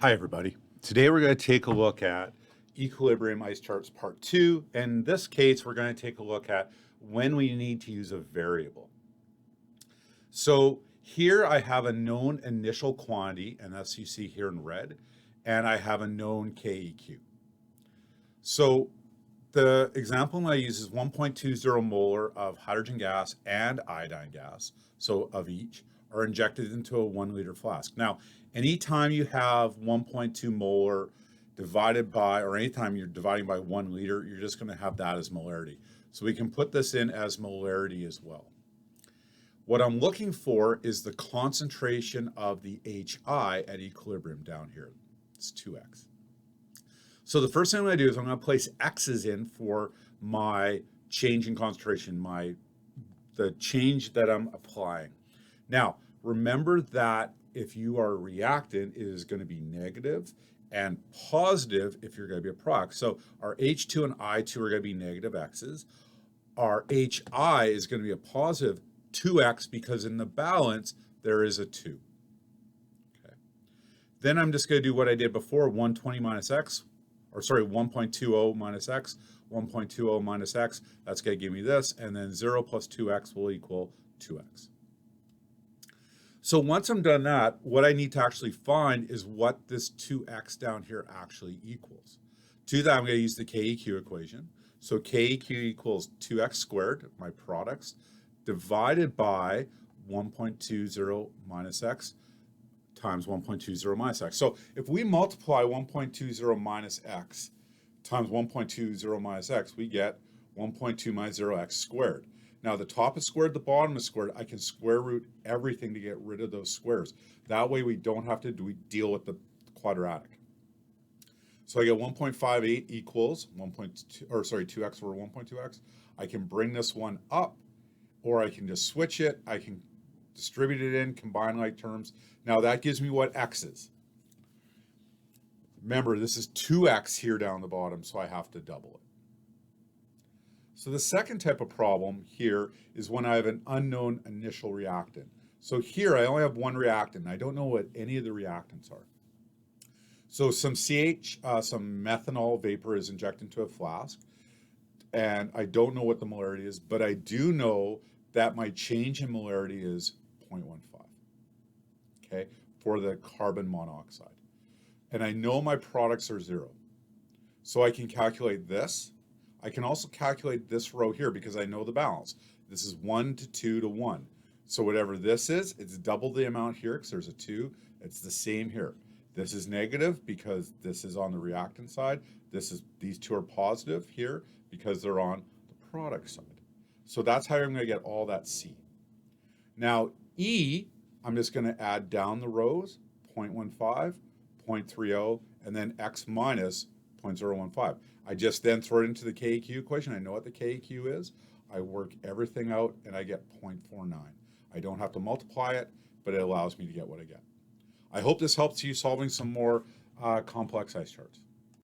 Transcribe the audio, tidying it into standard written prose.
Hi, everybody. Today we're going to take a look at equilibrium ice charts part 2. In this case, we're going to take a look at when we need to use a variable. So here I have a known initial quantity, and that's you see here in red, and I have a known KEQ. So the example I use is 1.20 molar of hydrogen gas and iodine gas, so of each, are injected into a 1 liter flask. Now, anytime you have 1.2 molar divided by, or anytime you're dividing by 1 liter, you're just going to have that as molarity. So we can put this in as molarity as well. What I'm looking for is the concentration of the HI at equilibrium down here. It's 2x. So the first thing I'm going to do is I'm going to place x's in for my change in concentration, the change that I'm applying. Now, remember that if you are a reactant, it is going to be negative and positive if you're going to be a product. So our H2 and I2 are going to be negative x's. Our HI is going to be a positive 2x because in the balance, there is a 2. Okay. Then I'm just going to do what I did before, 120 minus x, or sorry, 1.20 minus x, 1.20 minus x, that's going to give me this, and then 0 plus 2x will equal 2x. So once I'm done that, what I need to actually find is what this 2x down here actually equals. To do that, I'm going to use the KEQ equation. So KEQ equals 2x squared, my products, divided by 1.20 minus x times 1.20 minus x. So if we multiply 1.20 minus x times 1.20 minus x, we get 1.2 minus 0x squared. Now the top is squared, the bottom is squared. I can square root everything to get rid of those squares. That way we don't have to deal with the quadratic. So I get 1.58 equals 2x over 1.2x. I can bring this one up, or I can just switch it. I can distribute it in, combine like terms. Now that gives me what x is. Remember, this is 2x here down the bottom, so I have to double it. So the second type of problem here is when I have an unknown initial reactant. So here I only have one reactant. I don't know what any of the reactants are. So some some methanol vapor is injected into a flask, and I don't know what the molarity is, but I do know that my change in molarity is 0.15, okay, for the carbon monoxide. And I know my products are 0. So I can calculate this. I can also calculate this row here because I know the balance. This is 1 to 2 to 1. So whatever this is, it's double the amount here because there's a 2. It's the same here. This is negative because this is on the reactant side. These two are positive here because they're on the product side. So that's how I'm going to get all that C. Now E, I'm just going to add down the rows, 0.15, 0.30, and then x minus 0.015. I just then throw it into the KEQ equation. I know what the KEQ is. I work everything out and I get 0.49. I don't have to multiply it, but it allows me to get what I get. I hope this helps you solving some more complex ice charts.